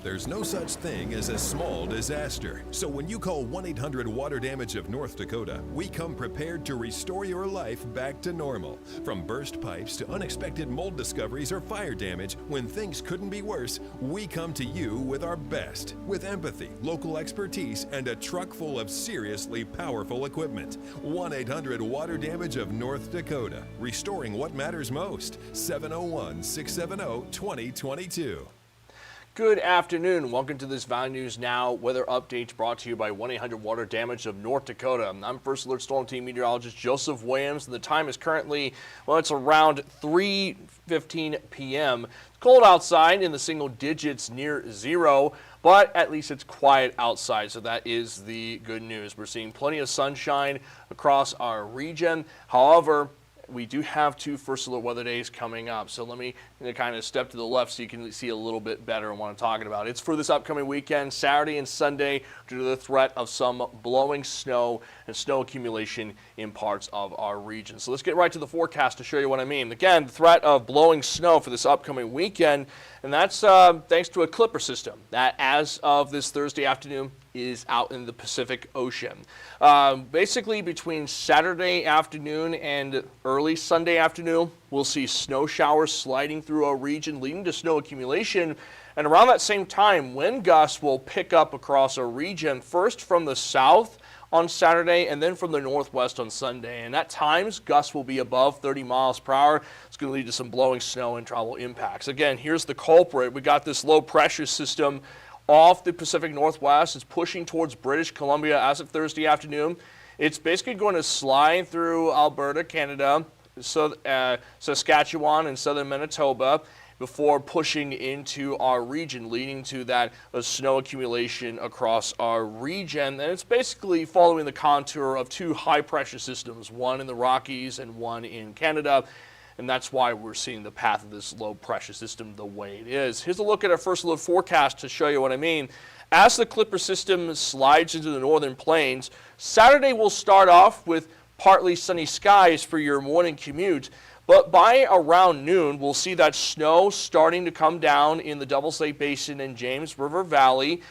There's no such thing as a small disaster. So when you call 1-800-WATER DAMAGE of North Dakota, we come prepared to restore your life back to normal. From burst pipes to unexpected mold discoveries or fire damage, when things couldn't be worse, we come to you with our best. With empathy, local expertise, and a truck full of seriously powerful equipment. 1-800-WATER DAMAGE of North Dakota. Restoring what matters most. 701-670-2022. Good afternoon. Welcome to this Valley News Now weather update brought to you by 1-800-WATER DAMAGE of North Dakota. I'm First Alert Storm Team meteorologist Joseph Williams, and the time is currently, well, it's around 3:15 p.m. It's cold outside in the single digits near zero, but at least it's quiet outside, so that is the good news. We're seeing plenty of sunshine across our region. However, we do have two First Alert weather days coming up, so let me kind of step to the left so you can see a little bit better what I'm talking about. It's for this upcoming weekend, Saturday and Sunday, due to the threat of some blowing snow and snow accumulation in parts of our region. So let's get right to the forecast to show you what I mean. Again, the threat of blowing snow for this upcoming weekend, and that's thanks to a clipper system that, as of this Thursday afternoon, is out in the Pacific Ocean. Basically, between Saturday afternoon and early Sunday afternoon, we'll see snow showers sliding through our region, leading to snow accumulation. And around that same time, wind gusts will pick up across our region, first from the south on Saturday and then from the northwest on Sunday. And at times, gusts will be above 30 miles per hour. It's going to lead to some blowing snow and travel impacts. Again, here's the culprit. We got this low pressure system off the Pacific Northwest. It's pushing towards British Columbia as of Thursday afternoon. It's basically going to slide through Alberta, Canada, Saskatchewan, and southern Manitoba before pushing into our region, leading to that snow accumulation across our region. And it's basically following the contour of two high-pressure systems, one in the Rockies and one in Canada. And that's why we're seeing the path of this low-pressure system the way it is. Here's a look at our First Alert forecast to show you what I mean. As the Clipper system slides into the northern plains, Saturday will start off with partly sunny skies for your morning commute. But by around noon, we'll see that snow starting to come down in the Devils Lake Basin and James River Valley.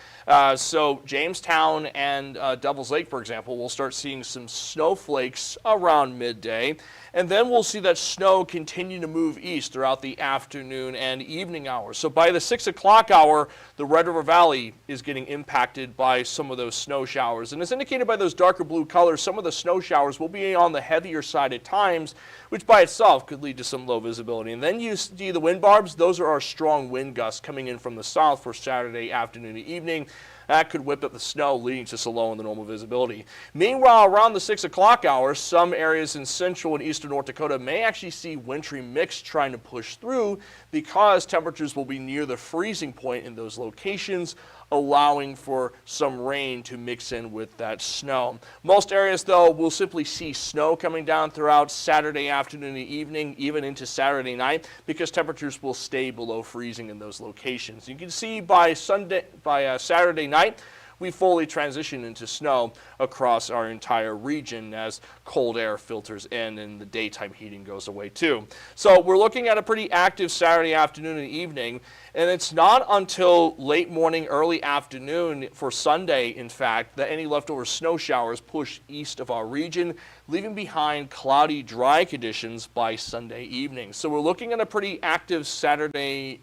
So Jamestown and Devils Lake, for example, we'll start seeing some snowflakes around midday. And then we'll see that snow continue to move east throughout the afternoon and evening hours. So by the 6 o'clock hour, the Red River Valley is getting impacted by some of those snow showers. And as indicated by those darker blue colors, some of the snow showers will be on the heavier side at times, which by itself could lead to some low visibility. And then you see the wind barbs. Those are our strong wind gusts coming in from the south for Saturday afternoon and evening. That could whip up the snow, leading to some low in the normal visibility. Meanwhile, around the 6 o'clock hour, some areas in central and eastern North Dakota may actually see wintry mix trying to push through because temperatures will be near the freezing point in those locations, allowing for some rain to mix in with that snow. Most areas, though, will simply see snow coming down throughout Saturday afternoon and evening, even into Saturday night, because temperatures will stay below freezing in those locations. You can see by Saturday night, we fully transition into snow across our entire region as cold air filters in and the daytime heating goes away too. So we're looking at a pretty active Saturday afternoon and evening, and it's not until late morning, early afternoon for Sunday, in fact, that any leftover snow showers push east of our region, leaving behind cloudy, dry conditions by Sunday evening. So we're looking at a pretty active Saturday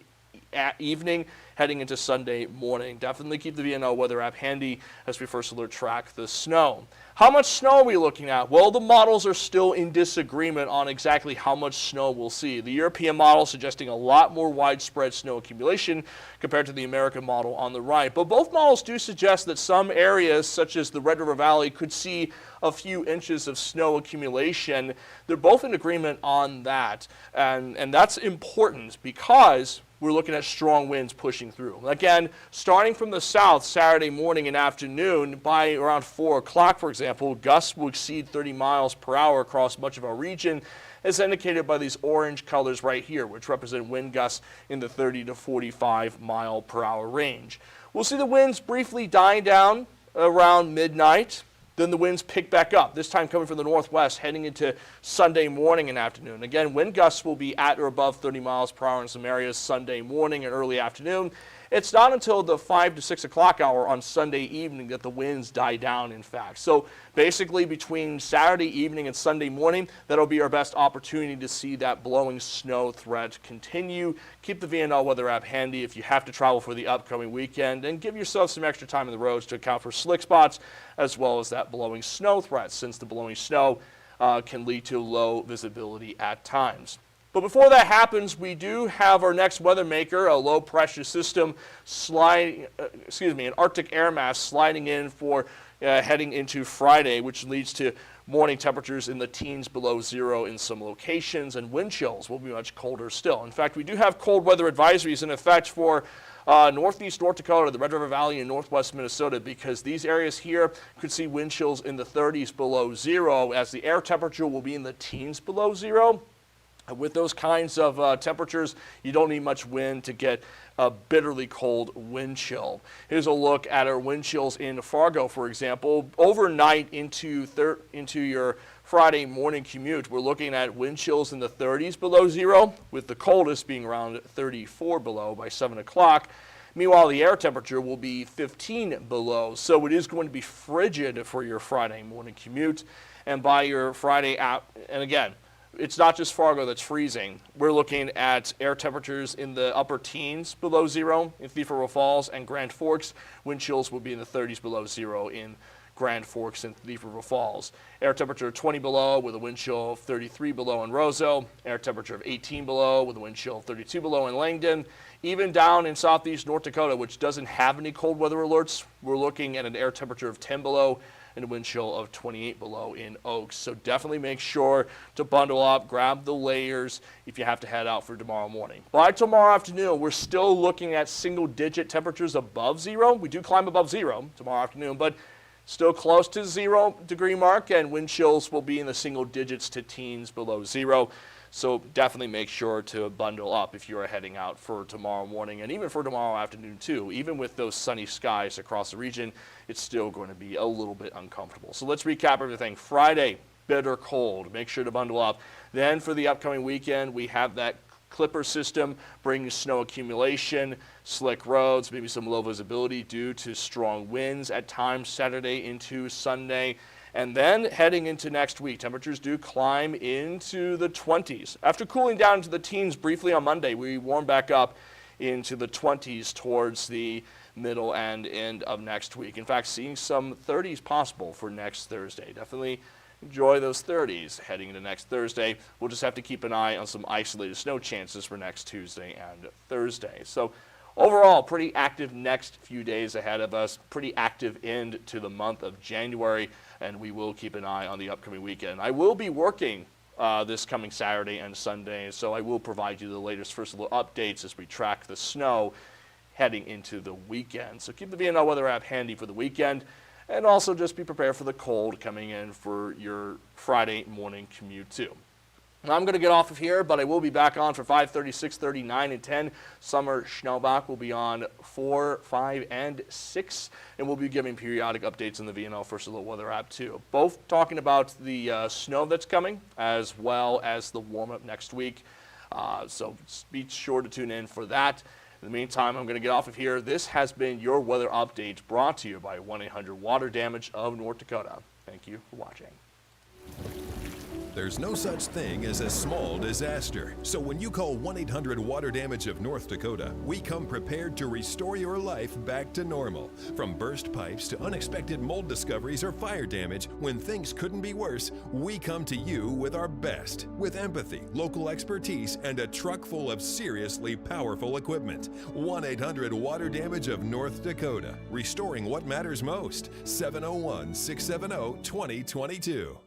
evening heading into Sunday morning. Definitely keep the VNN weather app handy as we First Alert track the snow. How much snow are we looking at? Well, the models are still in disagreement on exactly how much snow we'll see. The European model suggesting a lot more widespread snow accumulation compared to the American model on the right. But both models do suggest that some areas, such as the Red River Valley, could see a few inches of snow accumulation. They're both in agreement on that. And that's important because we're looking at strong winds pushing through. Again, starting from the south Saturday morning and afternoon, by around 4 o'clock, for example, gusts will exceed 30 miles per hour across much of our region, as indicated by these orange colors right here, which represent wind gusts in the 30 to 45 mile per hour range. We'll see the winds briefly dying down around midnight. Then the winds pick back up, this time coming from the northwest, heading into Sunday morning and afternoon. Again, wind gusts will be at or above 30 miles per hour in some areas Sunday morning and early afternoon. It's not until the 5 to 6 o'clock hour on Sunday evening that the winds die down, in fact. So basically between Saturday evening and Sunday morning, that'll be our best opportunity to see that blowing snow threat continue. Keep the VNN weather app handy if you have to travel for the upcoming weekend, and give yourself some extra time on the roads to account for slick spots as well as that blowing snow threat, since the blowing snow can lead to low visibility at times. But before that happens, we do have our next weather maker, a low pressure system an Arctic air mass sliding in for heading into Friday, which leads to morning temperatures in the teens below zero in some locations, and wind chills will be much colder still. In fact, we do have cold weather advisories in effect for northeast North Dakota, the Red River Valley, and northwest Minnesota, because these areas here could see wind chills in the 30s below zero, as the air temperature will be in the teens below zero. With those kinds of temperatures, you don't need much wind to get a bitterly cold wind chill. Here's a look at our wind chills in Fargo, for example. Overnight into your Friday morning commute, we're looking at wind chills in the 30s below zero, with the coldest being around 34 below by 7 o'clock. Meanwhile, the air temperature will be 15 below, so it is going to be frigid for your Friday morning commute. And by your Friday out, and again, it's not just Fargo that's freezing. We're looking at air temperatures in the upper teens below zero in Thief River Falls and Grand Forks. Wind chills will be in the 30s below zero in Grand Forks and Thief River Falls. Air temperature 20 below with a wind chill of 33 below in Roseau. Air temperature of 18 below with a wind chill of 32 below in Langdon. Even down in southeast North Dakota, which doesn't have any cold weather alerts, we're looking at an air temperature of 10 below and a wind chill of 28 below in Oaks. So definitely make sure to bundle up, grab the layers if you have to head out for tomorrow morning. By tomorrow afternoon, we're still looking at single-digit temperatures above zero. We do climb above zero tomorrow afternoon, but still close to 0 degree mark, and wind chills will be in the single digits to teens below zero. So definitely make sure to bundle up if you are heading out for tomorrow morning, and even for tomorrow afternoon too. Even with those sunny skies across the region, it's still going to be a little bit uncomfortable. So let's recap everything. Friday, bitter cold. Make sure to bundle up. Then for the upcoming weekend, we have that clipper system bringing snow accumulation, slick roads, maybe some low visibility due to strong winds at times Saturday into Sunday. And then heading into next week, temperatures do climb into the 20s. After cooling down into the teens briefly on Monday, we warm back up into the 20s towards the middle and end of next week. In fact, seeing some 30s possible for next Thursday. Definitely enjoy those 30s heading into next Thursday. We'll just have to keep an eye on some isolated snow chances for next Tuesday and Thursday. So overall, pretty active next few days ahead of us, pretty active end to the month of January, and we will keep an eye on the upcoming weekend. I will be working this coming Saturday and Sunday, so I will provide you the latest first little updates as we track the snow heading into the weekend. So keep the VNN weather app handy for the weekend, and also just be prepared for the cold coming in for your Friday morning commute too. Now I'm going to get off of here, but I will be back on for 5:30, 6:30, 9, and 10. Summer Schnellbach will be on 4, 5, and 6, and we'll be giving periodic updates on the VNL First Alert Weather app too. Both talking about the snow that's coming, as well as the warm-up next week. So be sure to tune in for that. In the meantime, I'm going to get off of here. This has been your weather update brought to you by 1-800-WATER Damage of North Dakota. Thank you for watching. There's no such thing as a small disaster. So when you call 1-800-WATER Damage of North Dakota, we come prepared to restore your life back to normal. From burst pipes to unexpected mold discoveries or fire damage, when things couldn't be worse, we come to you with our best. With empathy, local expertise, and a truck full of seriously powerful equipment. 1-800-WATER Damage of North Dakota. Restoring what matters most. 701-670-2022.